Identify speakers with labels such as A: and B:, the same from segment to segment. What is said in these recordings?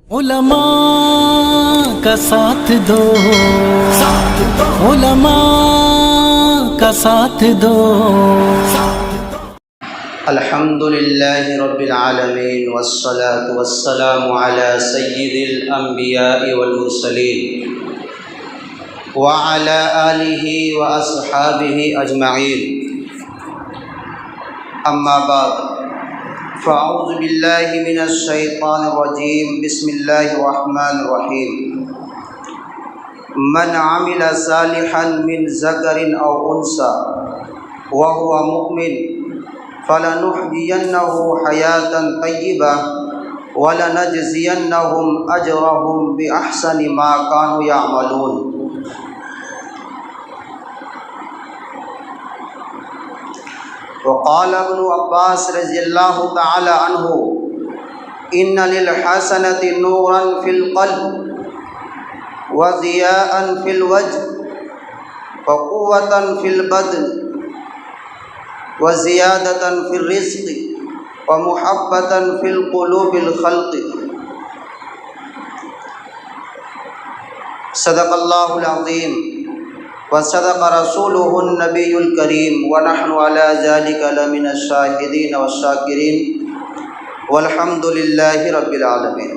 A: علماء کا ساتھ دو، علماء کا ساتھ دو۔
B: الحمد للہ رب العالمین والصلاة والسلام علی سید الانبیاء والمرسلین وعلی آلہ واصحابہ اجمعین، اما بعد فاعوذ باللہ من الشیطان الرجیم، بسم اللہ الرحمن الرحیم۔ من عمل صالحا من ذکر او انثى وهو مؤمن فلنحيينه حياة طيبة ولنجزينهم أجرهم بأحسن ما كانوا يعملون۔ وقال ابن عباس رضی اللہ تعالی عنہ: ان للحسنة نورا في القلب وضياء في الوجه وقوة في البدن وزیادۃ فی الرزق ومحبۃ فی القلوب الخلق۔ صدق اللہ العظیم وصدق رسولہ النبی الکریم ونحن علی ذلک لمن الشاہدین والشاکرین والحمد للہ رب العالمین۔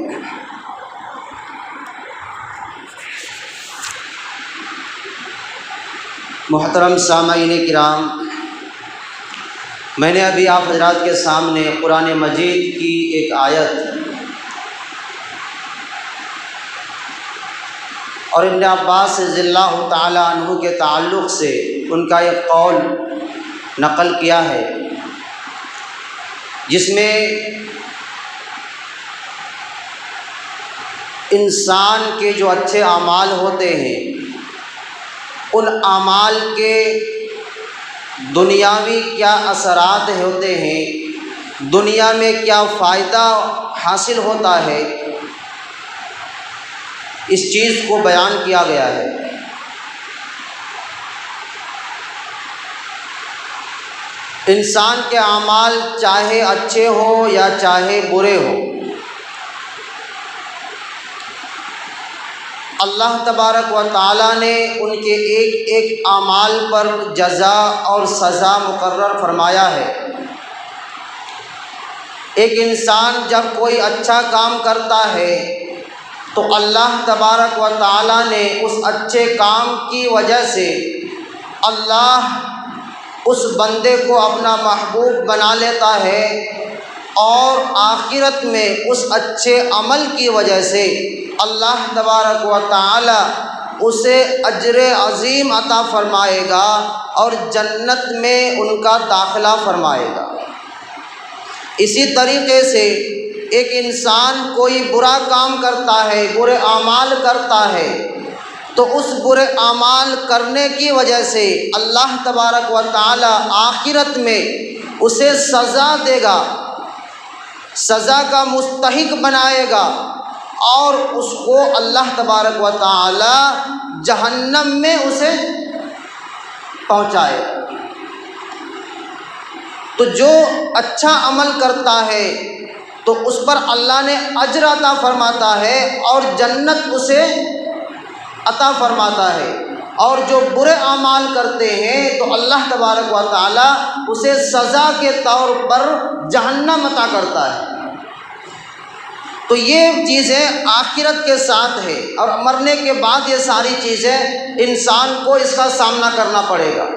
B: محترم سامعین کرام، میں نے ابھی آپ حضرات کے سامنے قرآن مجید کی ایک آیت اور ابن عباس رضی اللہ تعالی عنہ کے تعلق سے ان کا ایک قول نقل کیا ہے، جس میں انسان کے جو اچھے اعمال ہوتے ہیں ان اعمال کے دنیاوی کیا اثرات ہوتے ہیں، دنیا میں کیا فائدہ حاصل ہوتا ہے، اس چیز کو بیان کیا گیا ہے۔ انسان کے اعمال چاہے اچھے ہوں یا چاہے برے ہوں، اللہ تبارک و تعالیٰ نے ان کے ایک ایک اعمال پر جزا اور سزا مقرر فرمایا ہے۔ ایک انسان جب کوئی اچھا کام کرتا ہے تو اللہ تبارک و تعالیٰ نے اس اچھے کام کی وجہ سے اللہ اس بندے کو اپنا محبوب بنا لیتا ہے، اور آخرت میں اس اچھے عمل کی وجہ سے اللہ تبارک و تعالی اسے اجر عظیم عطا فرمائے گا اور جنت میں ان کا داخلہ فرمائے گا۔ اسی طریقے سے ایک انسان کوئی برا کام کرتا ہے، برے اعمال کرتا ہے، تو اس برے اعمال کرنے کی وجہ سے اللہ تبارک و تعالی آخرت میں اسے سزا دے گا، سزا کا مستحق بنائے گا، اور اس کو اللہ تبارک و تعالی جہنم میں اسے پہنچائے گا۔ تو جو اچھا عمل کرتا ہے تو اس پر اللہ نے اجر عطا فرماتا ہے اور جنت اسے عطا فرماتا ہے، اور جو برے اعمال کرتے ہیں تو اللہ تبارک و تعالی اسے سزا کے طور پر جہنم عطا کرتا ہے۔ تو یہ چیزیں آخرت کے ساتھ ہے، اور مرنے کے بعد یہ ساری چیزیں انسان کو اس کا سامنا کرنا پڑے گا۔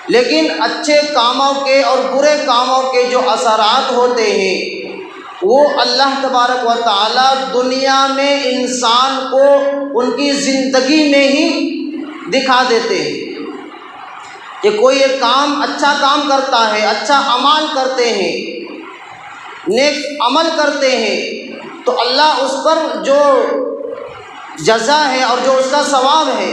B: لیکن اچھے کاموں کے اور برے کاموں کے جو اثرات ہوتے ہیں وہ اللہ تبارک و تعالی دنیا میں انسان کو ان کی زندگی میں ہی دکھا دیتے ہیں کہ کوئی ایک کام اچھا کام کرتا ہے، اچھا عمل کرتے ہیں، نیک عمل کرتے ہیں، تو اللہ اس پر جو جزا ہے اور جو اس کا ثواب ہے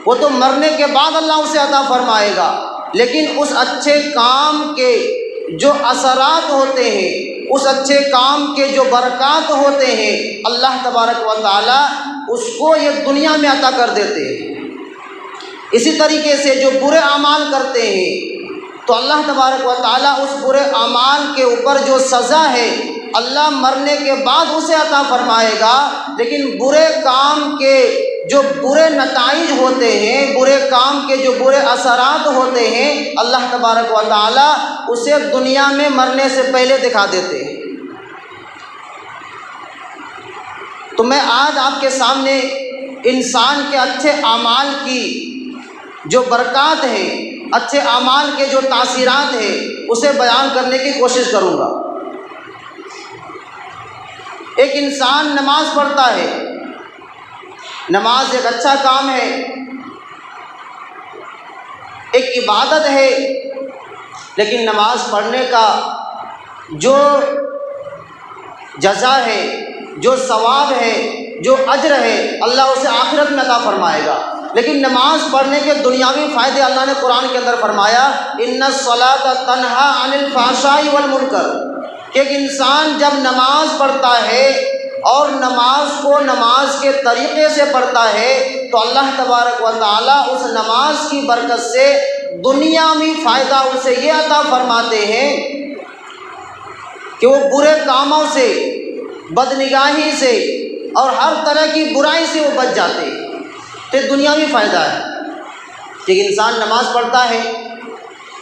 B: وہ تو مرنے کے بعد اللہ اسے عطا فرمائے گا، لیکن اس اچھے کام کے جو اثرات ہوتے ہیں، اس اچھے کام کے جو برکات ہوتے ہیں، اللہ تبارک و تعالی اس کو یہ دنیا میں عطا کر دیتے ہیں۔ اسی طریقے سے جو برے اعمال کرتے ہیں تو اللہ تبارک و تعالیٰ اس برے اعمال کے اوپر جو سزا ہے اللہ مرنے کے بعد اسے عطا فرمائے گا، لیکن برے کام کے جو برے نتائج ہوتے ہیں، برے کام کے جو برے اثرات ہوتے ہیں، اللہ تبارک و تعالیٰ اسے دنیا میں مرنے سے پہلے دکھا دیتے ہیں۔ تو میں آج آپ کے سامنے انسان کے اچھے اعمال کی جو برکات ہیں، اچھے اعمال کے جو تاثیرات ہیں، اسے بیان کرنے کی کوشش کروں گا۔ ایک انسان نماز پڑھتا ہے، نماز ایک اچھا کام ہے، ایک عبادت ہے، لیکن نماز پڑھنے کا جو جزا ہے، جو ثواب ہے، جو اجر ہے، اللہ اسے آخرت میں عطا فرمائے گا۔ لیکن نماز پڑھنے کے دنیاوی فائدے اللہ نے قرآن کے اندر فرمایا، ان الصلاۃ تنہی عن الفحشاء والمنکر، کہ ایک انسان جب نماز پڑھتا ہے اور نماز کو نماز کے طریقے سے پڑھتا ہے تو اللہ تبارک و تعالیٰ اس نماز کی برکت سے دنیاوی فائدہ اسے یہ عطا فرماتے ہیں کہ وہ برے کاموں سے، بدنگاہی سے اور ہر طرح کی برائی سے وہ بچ جاتے ہیں۔ تو دنیاوی فائدہ ہے کہ انسان نماز پڑھتا ہے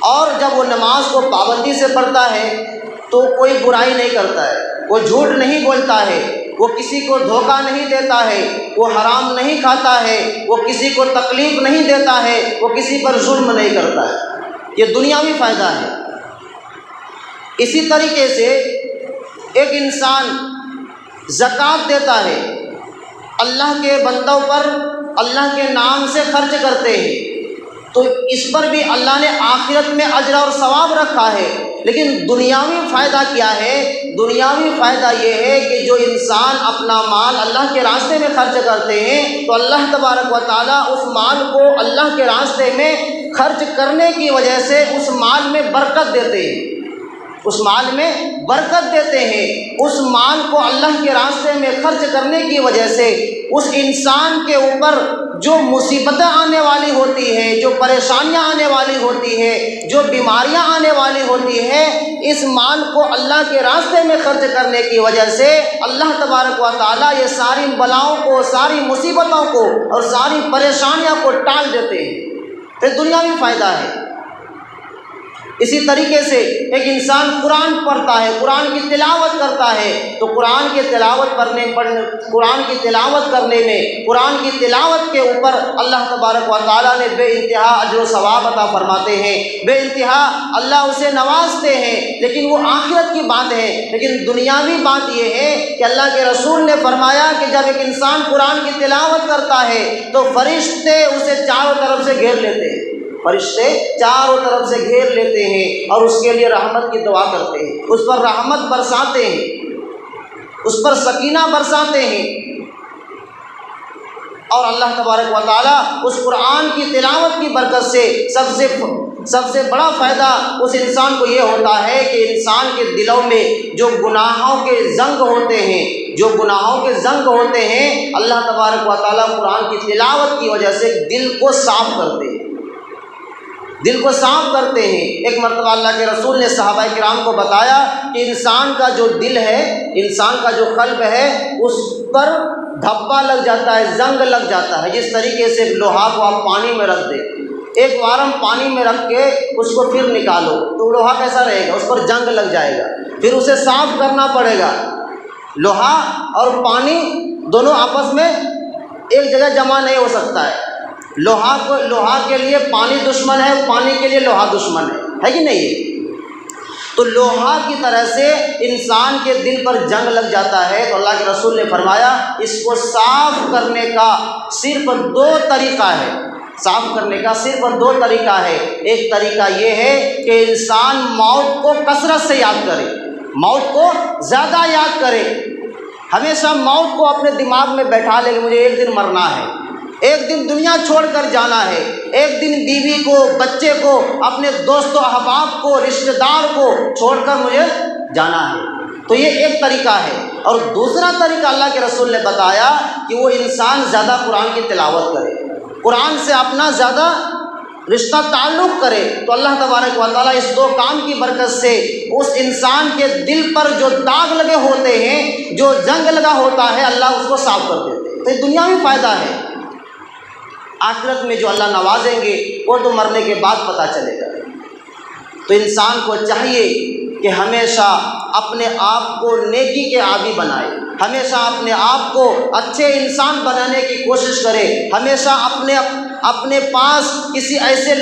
B: اور جب وہ نماز کو پابندی سے پڑھتا ہے تو کوئی برائی نہیں کرتا ہے، وہ جھوٹ نہیں بولتا ہے، وہ کسی کو دھوکہ نہیں دیتا ہے، وہ حرام نہیں کھاتا ہے، وہ کسی کو تکلیف نہیں دیتا ہے، وہ کسی پر ظلم نہیں کرتا ہے۔ یہ دنیاوی فائدہ ہے۔ اسی طریقے سے ایک انسان زکوٰۃ دیتا ہے، اللہ کے بندوں پر اللہ کے نام سے خرچ کرتے ہیں، تو اس پر بھی اللہ نے آخرت میں اجر اور ثواب رکھا ہے۔ لیکن دنیاوی فائدہ کیا ہے؟ دنیاوی فائدہ یہ ہے کہ جو انسان اپنا مال اللہ کے راستے میں خرچ کرتے ہیں تو اللہ تبارک و تعالیٰ اس مال کو اللہ کے راستے میں خرچ کرنے کی وجہ سے اس مال میں برکت دیتے ہیں، اس مال میں برکت دیتے ہیں۔ اس مال کو اللہ کے راستے میں خرچ کرنے کی وجہ سے اس انسان کے اوپر جو مصیبتیں آنے والی ہوتی ہیں، جو پریشانیاں آنے والی ہوتی ہیں، جو بیماریاں آنے والی ہوتی ہیں، اس مال کو اللہ کے راستے میں خرچ کرنے کی وجہ سے اللہ تبارک و تعالیٰ یہ ساری بلاؤں کو، ساری مصیبتوں کو اور ساری پریشانیاں کو ٹال دیتے ہیں۔ یہ دنیاوی فائدہ ہے۔ اسی طریقے سے ایک انسان قرآن پڑھتا ہے، قرآن کی تلاوت کرتا ہے، تو قرآن کی تلاوت کرنے میں قرآن کی تلاوت کے اوپر اللہ تبارک و تعالیٰ نے بے انتہا اجر و ثواب عطا فرماتے ہیں، بے انتہا اللہ اسے نوازتے ہیں۔ لیکن وہ آخرت کی بات ہے، لیکن دنیاوی بات یہ ہے کہ اللہ کے رسول نے فرمایا کہ جب ایک انسان قرآن کی تلاوت کرتا ہے تو فرشتے اسے چاروں طرف سے گھیر لیتے ہیں، فرشتے چاروں طرف سے گھیر لیتے ہیں اور اس کے لیے رحمت کی دعا کرتے ہیں، اس پر رحمت برساتے ہیں، اس پر سکینہ برساتے ہیں۔ اور اللہ تبارک و تعالیٰ اس قرآن کی تلاوت کی برکت سے سب سے بڑا فائدہ اس انسان کو یہ ہوتا ہے کہ انسان کے دلوں میں جو گناہوں کے زنگ ہوتے ہیں اللہ تبارک و تعالیٰ قرآن کی تلاوت کی وجہ سے دل کو صاف کرتے ہیں، دل کو صاف کرتے ہیں۔ ایک مرتبہ اللہ کے رسول نے صحابہ کرام کو بتایا کہ انسان کا جو دل ہے، انسان کا جو قلب ہے، اس پر دھبا لگ جاتا ہے، زنگ لگ جاتا ہے۔ جس طریقے سے لوہا کو آپ پانی میں رکھ دیں، ایک بار ہم پانی میں رکھ کے اس کو پھر نکالو تو لوہا کیسا رہے گا؟ اس پر جنگ لگ جائے گا، پھر اسے صاف کرنا پڑے گا۔ لوہا اور پانی دونوں آپس میں ایک جگہ جمع نہیں ہو سکتا ہے۔ لوہا کے لیے پانی دشمن ہے، پانی کے لیے لوہا دشمن ہے کہ نہیں؟ تو لوہا کی طرح سے انسان کے دل پر جنگ لگ جاتا ہے۔ تو اللہ کے رسول نے فرمایا اس کو صاف کرنے کا صرف دو طریقہ ہے، صاف کرنے کا صرف دو طریقہ ہے۔ ایک طریقہ یہ ہے کہ انسان موت کو کثرت سے یاد کرے، موت کو زیادہ یاد کرے، ہمیشہ موت کو اپنے دماغ میں بیٹھا لے کہ مجھے ایک دن مرنا ہے، ایک دن دنیا چھوڑ کر جانا ہے، ایک دن بیوی کو، بچے کو، اپنے دوست و احباب کو، رشتہ دار کو چھوڑ کر مجھے جانا ہے۔ تو یہ ایک طریقہ ہے۔ اور دوسرا طریقہ اللہ کے رسول نے بتایا کہ وہ انسان زیادہ قرآن کی تلاوت کرے، قرآن سے اپنا زیادہ رشتہ تعلق کرے تو اللہ تبارک و تعالیٰ اس دو کام کی برکت سے اس انسان کے دل پر جو داغ لگے ہوتے ہیں، جو جنگ لگا ہوتا ہے، اللہ اس کو صاف کر دیتے ہیں۔ تو یہ دنیا میں فائدہ ہے، آخرت میں جو اللہ نوازیں گے وہ تو مرنے کے بعد پتہ چلے گا۔ تو انسان کو چاہیے کہ ہمیشہ اپنے آپ کو نیکی کے عادی بنائے، ہمیشہ اپنے آپ کو اچھے انسان بنانے کی کوشش کرے، ہمیشہ اپنے پاس کسی ایسے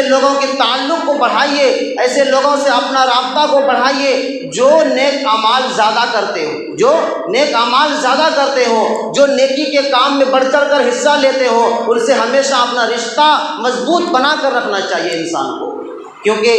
B: لوگوں کے تعلق کو بڑھائیے، ایسے لوگوں سے اپنا رابطہ کو بڑھائیے جو نیک اعمال زیادہ کرتے ہوں، جو نیکی کے کام میں بڑھ چڑھ کر حصہ لیتے ہوں، ان سے ہمیشہ اپنا رشتہ مضبوط بنا کر رکھنا چاہیے انسان کو۔ کیونکہ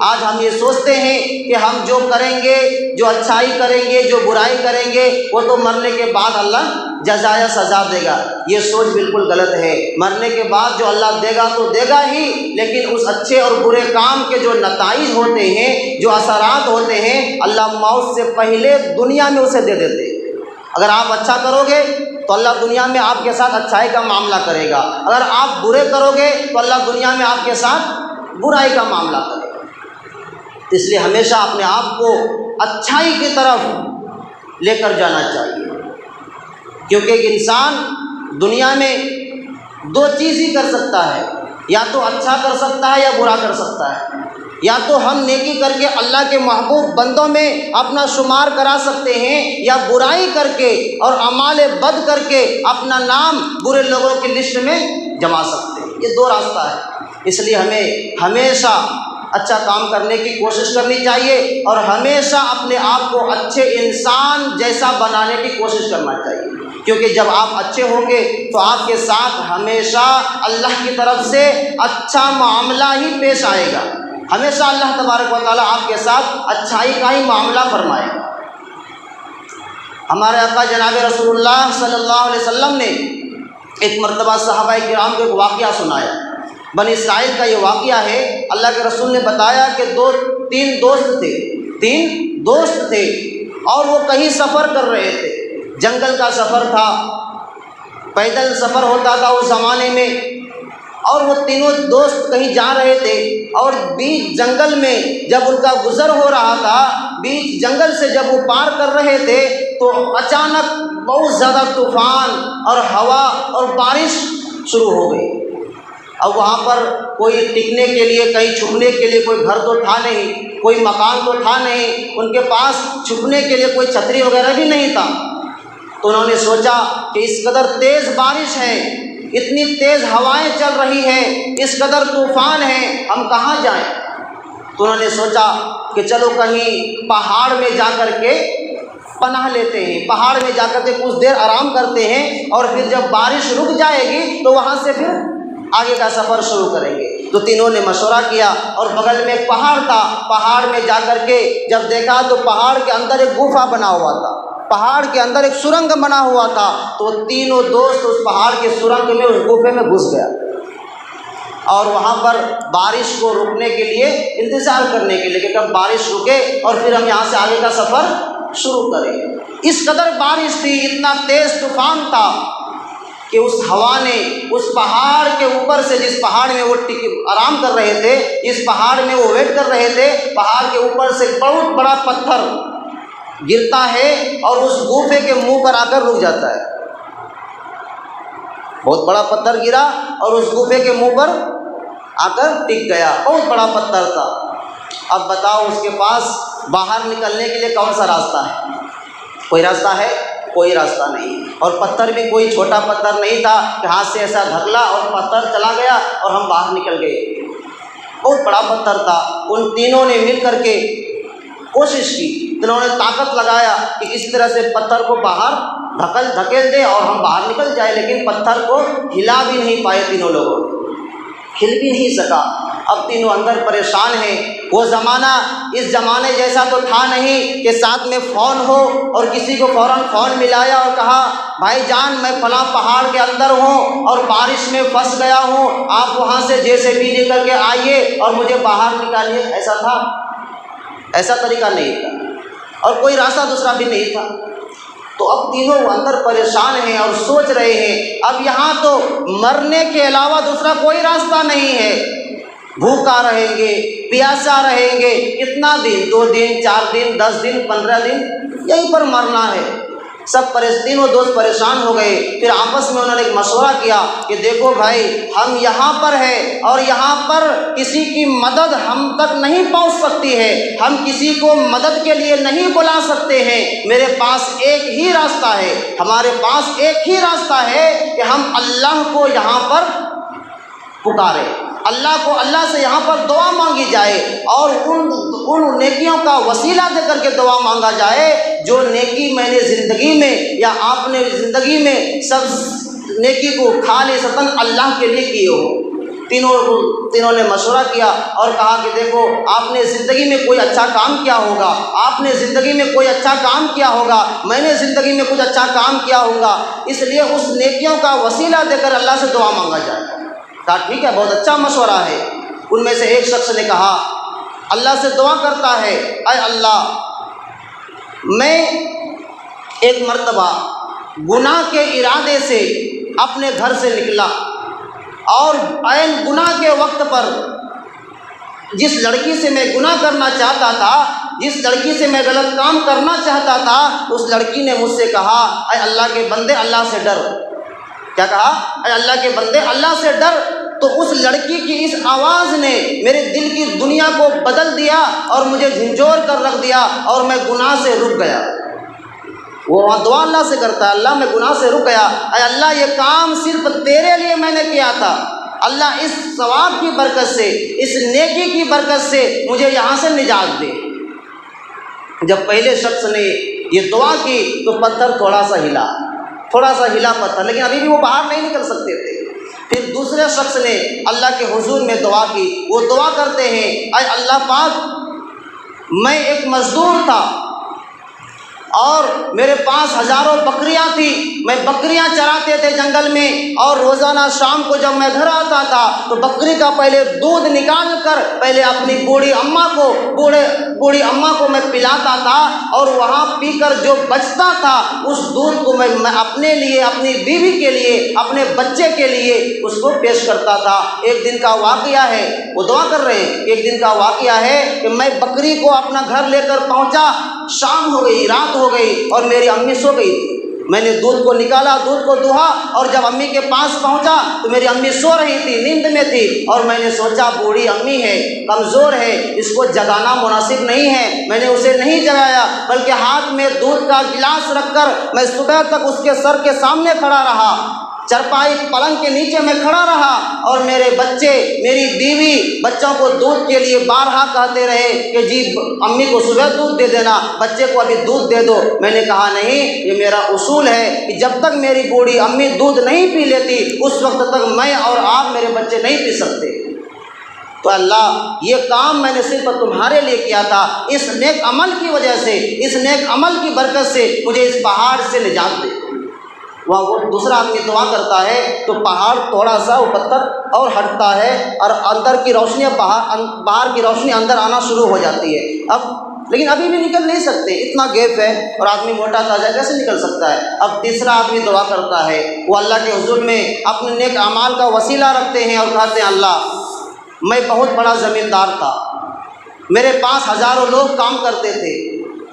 B: آج ہم یہ سوچتے ہیں کہ ہم جو کریں گے، جو اچھائی کریں گے، جو برائی کریں گے، وہ تو مرنے کے بعد اللہ جزا یا سزا دے گا۔ یہ سوچ بالکل غلط ہے۔ مرنے کے بعد جو اللہ دے گا تو دے گا ہی، لیکن اس اچھے اور برے کام کے جو نتائج ہوتے ہیں، جو اثرات ہوتے ہیں، اللہ موت سے پہلے دنیا میں اسے دے دیتے ہیں۔ اگر آپ اچھا کرو گے تو اللہ دنیا میں آپ کے ساتھ اچھائی کا معاملہ کرے گا، اگر آپ برے کرو گے تو اللہ دنیا میں آپ کے ساتھ برائی کا معاملہ کرے گا۔ اس لیے ہمیشہ اپنے آپ کو اچھائی کی طرف لے کر جانا چاہیے، کیونکہ ایک انسان دنیا میں دو چیز ہی کر سکتا ہے، یا تو اچھا کر سکتا ہے یا برا کر سکتا ہے۔ یا تو ہم نیکی کر کے اللہ کے محبوب بندوں میں اپنا شمار کرا سکتے ہیں، یا برائی کر کے اور اعمال بد کر کے اپنا نام برے لوگوں کی لسٹ میں جما سکتے ہیں۔ یہ دو راستہ ہے۔ اس لیے ہمیں ہمیشہ اچھا کام کرنے کی کوشش کرنی چاہیے اور ہمیشہ اپنے آپ کو اچھے انسان جیسا بنانے کی کوشش کرنا چاہیے، کیونکہ جب آپ اچھے ہوں گے تو آپ کے ساتھ ہمیشہ اللہ کی طرف سے اچھا معاملہ ہی پیش آئے گا، ہمیشہ اللہ تبارک و تعالیٰ آپ کے ساتھ اچھائی کا ہی معاملہ فرمائے گا۔ ہمارے آقا جناب رسول اللہ صلی اللہ علیہ وسلم نے ایک مرتبہ صحابہ کرام کو ایک واقعہ سنایا۔ بنی اسرائیل کا یہ واقعہ ہے۔ اللہ کے رسول نے بتایا کہ تین دوست تھے اور وہ کہیں سفر کر رہے تھے، جنگل کا سفر تھا، پیدل سفر ہوتا تھا اس زمانے میں، اور وہ تینوں دوست کہیں جا رہے تھے، اور بیچ جنگل میں جب ان کا گزر ہو رہا تھا، بیچ جنگل سے جب وہ پار کر رہے تھے تو اچانک بہت زیادہ طوفان اور ہوا اور بارش شروع ہو گئی۔ اب وہاں پر کوئی ٹکنے کے لیے، کہیں چھپنے کے لیے کوئی گھر تو تھا نہیں، کوئی مکان تو تھا نہیں، ان کے پاس چھپنے کے لیے کوئی چھتری وغیرہ بھی نہیں تھا۔ تو انہوں نے سوچا کہ اس قدر تیز بارش ہے، اتنی تیز ہوائیں چل رہی ہیں، اس قدر طوفان ہے، ہم کہاں جائیں؟ تو انہوں نے سوچا کہ چلو کہیں پہاڑ میں جا کر کے پناہ لیتے ہیں، پہاڑ میں جا کر کے کچھ دیر آرام کرتے ہیں، اور پھر جب بارش رک جائے گی تو وہاں سے پھر آگے کا سفر شروع کریں گے۔ تو تینوں نے مشورہ کیا، اور بغل میں ایک پہاڑ تھا، پہاڑ میں جا کر کے جب دیکھا تو پہاڑ کے اندر ایک گفا بنا ہوا تھا، پہاڑ کے اندر ایک سرنگ بنا ہوا تھا۔ تو تینوں دوست اس پہاڑ کے سرنگ میں، اس گفے میں گھس گیا، اور وہاں پر بارش کو رکنے کے لیے انتظار کرنے کے لیے کہ کب بارش رکے اور پھر ہم یہاں سے آگے کا سفر شروع کریں۔ اس قدر بارش تھی، اتنا تیز طوفان تھا کہ اس ہوا نے اس پہاڑ کے اوپر سے، جس پہاڑ میں وہ آرام کر رہے تھے، جس پہاڑ میں وہ ویٹ کر رہے تھے، پہاڑ کے اوپر سے بہت بڑا پتھر گرتا ہے اور اس گوفے کے منہ پر آ کر رک جاتا ہے۔ بہت بڑا پتھر گرا اور اس گوفے کے منہ پر آ کر ٹک گیا، بہت بڑا پتھر تھا۔ اب بتاؤ اس کے پاس باہر نکلنے کے لیے کون سا راستہ ہے؟ کوئی راستہ ہے؟ کوئی راستہ نہیں۔ اور پتھر بھی کوئی چھوٹا پتھر نہیں تھا کہ ہاتھ سے ایسا دھکلا اور پتھر چلا گیا اور ہم باہر نکل گئے، بہت بڑا پتھر تھا۔ ان تینوں نے مل کر کے کوشش کی، انہوں نے طاقت لگایا کہ کسی طرح سے پتھر کو باہر دھکیل دے اور ہم باہر نکل جائے، لیکن پتھر کو ہلا بھی نہیں پائے، تینوں لوگوں نے ہل بھی نہیں سکا۔ اب تینوں اندر پریشان ہیں۔ وہ زمانہ اس زمانے جیسا تو تھا نہیں کہ ساتھ میں فون ہو اور کسی کو فوراً فون ملایا اور کہا بھائی جان میں فلاں پہاڑ کے اندر ہوں اور بارش میں پھنس گیا ہوں، آپ وہاں سے جیسے بھی نکل کے آئیے اور مجھے باہر نکالیے۔ ایسا تھا؟ ایسا طریقہ نہیں تھا، اور کوئی راستہ دوسرا بھی نہیں تھا۔ تو اب تینوں اندر پریشان ہیں اور سوچ رہے ہیں اب یہاں تو مرنے کے علاوہ دوسرا کوئی راستہ نہیں ہے، بھوکا رہیں گے، پیاسا رہیں گے، کتنا دن، 2 دن 4 دن 10 دن 15 دن یہیں پر مرنا ہے۔ تینوں دوست پریشان ہو گئے۔ پھر آپس میں انہوں نے ایک مشورہ کیا کہ دیکھو بھائی، ہم یہاں پر ہیں اور یہاں پر کسی کی مدد ہم تک نہیں پہنچ سکتی ہے، ہم کسی کو مدد کے لیے نہیں بلا سکتے ہیں، میرے پاس ایک ہی راستہ ہے، ہمارے پاس ایک ہی راستہ ہے کہ ہم اللہ کو یہاں پر پکاریں، اللہ سے یہاں پر دعا مانگی جائے اور ان نیکیوں کا وسیلہ دے کر کے دعا مانگا جائے جو نیکی میں نے زندگی میں یا آپ نے زندگی میں سب نیکی کو خالصتاً اللہ کے لیے کیے ہو۔ تینوں نے مشورہ کیا اور کہا کہ دیکھو، آپ نے زندگی میں کوئی اچھا کام کیا ہوگا، آپ نے زندگی میں کوئی اچھا کام کیا ہوگا، میں نے زندگی میں کچھ اچھا کام کیا ہوگا، اس لیے اس نیکیوں کا وسیلہ دے کر اللہ سے دعا مانگا جائے۔ کہا ٹھیک ہے، بہت اچھا مشورہ ہے۔ ان میں سے ایک شخص نے کہا، اللہ سے دعا کرتا ہے، اے اللہ، میں ایک مرتبہ گناہ کے ارادے سے اپنے گھر سے نکلا اور عین گناہ کے وقت پر جس لڑکی سے میں گناہ کرنا چاہتا تھا، جس لڑکی سے میں غلط کام کرنا چاہتا تھا، اس لڑکی نے مجھ سے کہا، اے اللہ کے بندے اللہ سے ڈر۔ کیا کہا؟ اے اللہ کے بندے اللہ سے ڈر۔ تو اس لڑکی کی اس آواز نے میرے دل کی دنیا کو بدل دیا اور مجھے جھنجھوڑ کر رکھ دیا اور میں گناہ سے رک گیا۔ وہ دعا اللہ سے کرتا ہے، اللہ میں گناہ سے رک گیا، اے اللہ یہ کام صرف تیرے لیے میں نے کیا تھا، اللہ اس ثواب کی برکت سے، اس نیکی کی برکت سے مجھے یہاں سے نجات دے۔ جب پہلے شخص نے یہ دعا کی تو پتھر تھوڑا سا ہلا پتھر، لیکن ابھی بھی وہ باہر نہیں نکل سکتے تھے۔ پھر دوسرے شخص نے اللہ کے حضور میں دعا کی، وہ دعا کرتے ہیں، اے اللہ پاک، میں ایک مزدور تھا اور میرے پاس ہزاروں بکریاں تھیں، میں بکریاں چراتے تھے جنگل میں، اور روزانہ شام کو جب میں گھر آتا تھا تو بکری کا پہلے دودھ نکال کر پہلے اپنی بوڑھی اماں کو میں پلاتا تھا، اور وہاں پی کر جو بچتا تھا اس دودھ کو میں اپنے لیے، اپنی بیوی کے لیے، اپنے بچے کے لیے اس کو پیش کرتا تھا۔ ایک دن کا واقعہ ہے، وہ دعا کر رہے ہیں، ایک دن کا واقعہ ہے کہ میں بکری کو اپنا گھر لے کر پہنچا، شام ہو گئی، رات ہو گئی اور میری امی سو گئی تھی۔ میں نے دودھ کو نکالا، دودھ کو دہا، اور جب امی کے پاس پہنچا تو میری امی سو رہی تھی، نیند میں تھی، اور میں نے سوچا بوڑھی امی ہے، کمزور ہے، اس کو جگانا مناسب نہیں ہے، میں نے اسے نہیں جگایا، بلکہ ہاتھ میں دودھ کا گلاس رکھ کر میں صبح تک اس کے سر کے سامنے کھڑا رہا، چرپائی پلنگ کے نیچے میں کھڑا رہا، اور میرے بچے، میری بیوی بچوں کو دودھ کے لیے بارہا کہتے رہے کہ جی امی کو صبح دودھ دے دینا، بچے کو ابھی دودھ دے دو۔ میں نے کہا نہیں، یہ میرا اصول ہے کہ جب تک میری بوڑھی امی دودھ نہیں پی لیتی اس وقت تک میں اور آپ میرے بچے نہیں پی سکتے۔ تو اللہ، یہ کام میں نے صرف تمہارے لیے کیا تھا، اس نیک عمل کی وجہ سے، اس نیک عمل کی برکت سے مجھے اس پہاڑ سے نجات دے۔ وہ دوسرا آدمی دعا کرتا ہے تو پہاڑ تھوڑا سا وہ پتھر اور ہٹتا ہے، اور اندر کی روشنی، باہر کی روشنی اندر آنا شروع ہو جاتی ہے۔ لیکن ابھی بھی نکل نہیں سکتے، اتنا گیپ ہے، اور آدمی موٹا تازہ کیسے نکل سکتا ہے؟ اب تیسرا آدمی دعا کرتا ہے، وہ اللہ کے حضور میں اپنے نیک اعمال کا وسیلہ رکھتے ہیں اور کہتے ہیں، اللہ، میں بہت بڑا زمیندار تھا، میرے پاس ہزاروں لوگ کام کرتے تھے،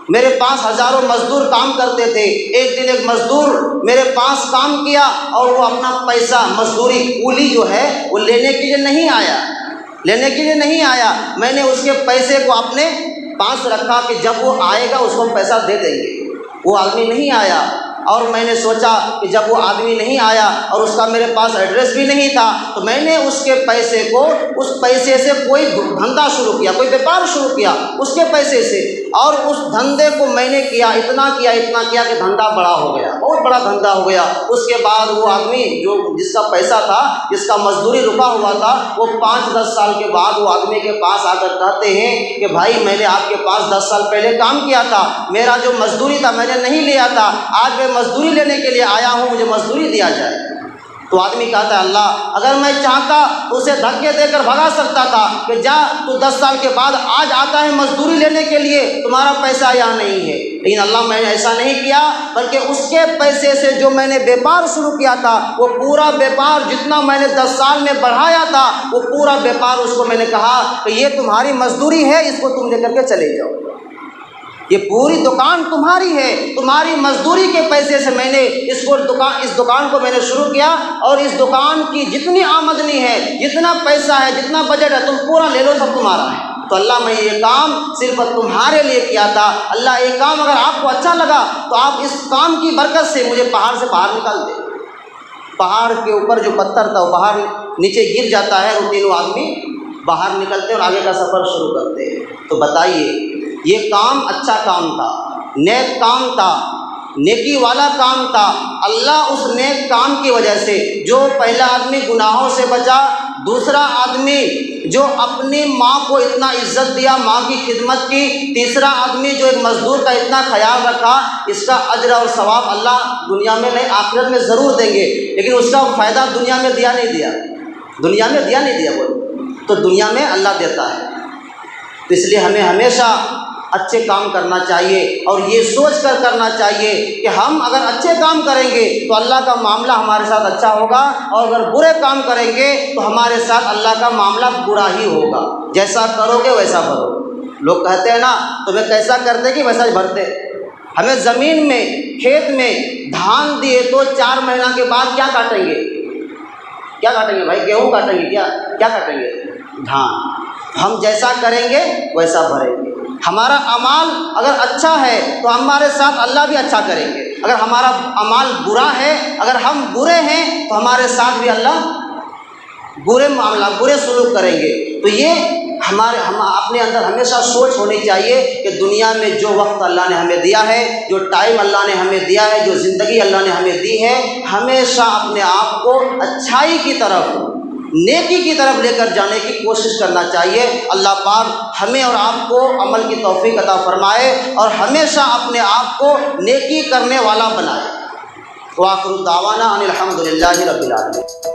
B: میرے پاس ہزاروں مزدور کام کرتے تھے۔ ایک دن ایک مزدور میرے پاس کام کیا اور وہ اپنا پیسہ، مزدوری کولی جو ہے وہ لینے کے لیے نہیں آیا، میں نے اس کے پیسے کو اپنے پاس رکھا کہ جب وہ آئے گا اس کو ہم پیسہ دے دیں گے۔ وہ آدمی نہیں آیا، اور میں نے سوچا کہ جب وہ آدمی نہیں آیا اور اس کا میرے پاس ایڈریس بھی نہیں تھا، تو میں نے اس کے پیسے کو، اس پیسے سے کوئی دھندا شروع کیا، کوئی بیپار شروع کیا اس کے پیسے سے، اور اس دھندے کو میں نے کیا، اتنا کیا کہ دھندا بڑا ہو گیا، بہت بڑا دھندا ہو گیا۔ اس کے بعد وہ آدمی جس کا پیسہ تھا، جس کا مزدوری رکا ہوا تھا، وہ 5-10 سال کے بعد وہ آدمی کے پاس آ کر کہتے ہیں کہ بھائی، میں نے آپ کے پاس 10 سال پہلے کام کیا تھا، میرا جو مزدوری تھا میں نے نہیں لیا تھا، آج میں مزدوری لینے کے لیے آیا ہوں، مجھے مزدوری دیا جائے۔ تو آدمی کہتا ہے اللہ اگر میں چاہتا تو اسے دھکے دے کر بھگا سکتا تھا کہ جا تو 10 سال کے بعد آج آتا ہے مزدوری لینے کے لیے، تمہارا پیسہ یہاں نہیں ہے، لیکن اللہ میں نے ایسا نہیں کیا، بلکہ اس کے پیسے سے جو میں نے بیپار شروع کیا تھا وہ پورا بیپار جتنا میں نے 10 سال میں بڑھایا تھا وہ پورا بیپار اس کو میں نے کہا کہ یہ تمہاری مزدوری ہے، اس کو تم لے کر کے چلے جاؤ، یہ پوری دکان تمہاری ہے، تمہاری مزدوری کے پیسے سے میں نے اس دکان کو میں نے شروع کیا، اور اس دکان کی جتنی آمدنی ہے، جتنا پیسہ ہے، جتنا بجٹ ہے، تم پورا لے لو، سب تمہارا ہے۔ تو اللہ میں یہ کام صرف تمہارے لیے کیا تھا، اللہ یہ کام اگر آپ کو اچھا لگا تو آپ اس کام کی برکت سے مجھے پہاڑ سے باہر نکال دیں۔ پہاڑ کے اوپر جو پتھر تھا وہ پہاڑ نیچے گر جاتا ہے، وہ تینوں آدمی باہر نکلتے اور آگے کا سفر شروع کرتے ہیں۔ تو بتائیے یہ کام اچھا کام تھا، نیک کام تھا، نیکی والا کام تھا۔ اللہ اس نیک کام کی وجہ سے جو پہلا آدمی گناہوں سے بچا، دوسرا آدمی جو اپنی ماں کو اتنا عزت دیا، ماں کی خدمت کی، تیسرا آدمی جو ایک مزدور کا اتنا خیال رکھا، اس کا اجر اور ثواب اللہ دنیا میں نہیں آخرت میں ضرور دیں گے، لیکن اس کا فائدہ دنیا میں دیا نہیں دیا، دنیا میں دیا نہیں دیا، بولو تو دنیا میں اللہ دیتا ہے۔ تو اس لیے ہمیں ہمیشہ اچھے کام کرنا چاہیے، اور یہ سوچ کر کرنا چاہیے کہ ہم اگر اچھے کام کریں گے تو اللہ کا معاملہ ہمارے ساتھ اچھا ہوگا، اور اگر برے کام کریں گے تو ہمارے ساتھ اللہ کا معاملہ برا ہی ہوگا۔ جیسا کرو گے ویسا بھرو۔ لوگ کہتے ہیں نا تمہیں کیسا کرتے کہ ویسا ہی بھرتے۔ ہمیں زمین میں، کھیت میں دھان دیے تو 4 مہینہ کے بعد کیا کاٹیں گے؟ کیا کاٹیں گے بھائی؟ گیہوں کاٹیں گے؟ کیا کاٹیں گے؟ دھان۔ ہم جیسا کریں گے ویسا بھریں گے۔ ہمارا اعمال اگر اچھا ہے تو ہمارے ساتھ اللہ بھی اچھا کریں گے، اگر ہمارا اعمال برا ہے، اگر ہم برے ہیں تو ہمارے ساتھ بھی اللہ برے معاملہ، برے سلوک کریں گے۔ تو یہ ہم اپنے اندر ہمیشہ سوچ ہونی چاہیے کہ دنیا میں جو وقت اللہ نے ہمیں دیا ہے، جو ٹائم اللہ نے ہمیں دیا ہے، جو زندگی اللہ نے ہمیں دی ہے، ہمیشہ اپنے آپ کو اچھائی کی طرف، نیکی کی طرف لے کر جانے کی کوشش کرنا چاہیے۔ اللہ پاک ہمیں اور آپ کو عمل کی توفیق عطا فرمائے اور ہمیشہ اپنے آپ کو نیکی کرنے والا بنائے۔ وآخر دعوانا ان الحمد للہ رب العالمین۔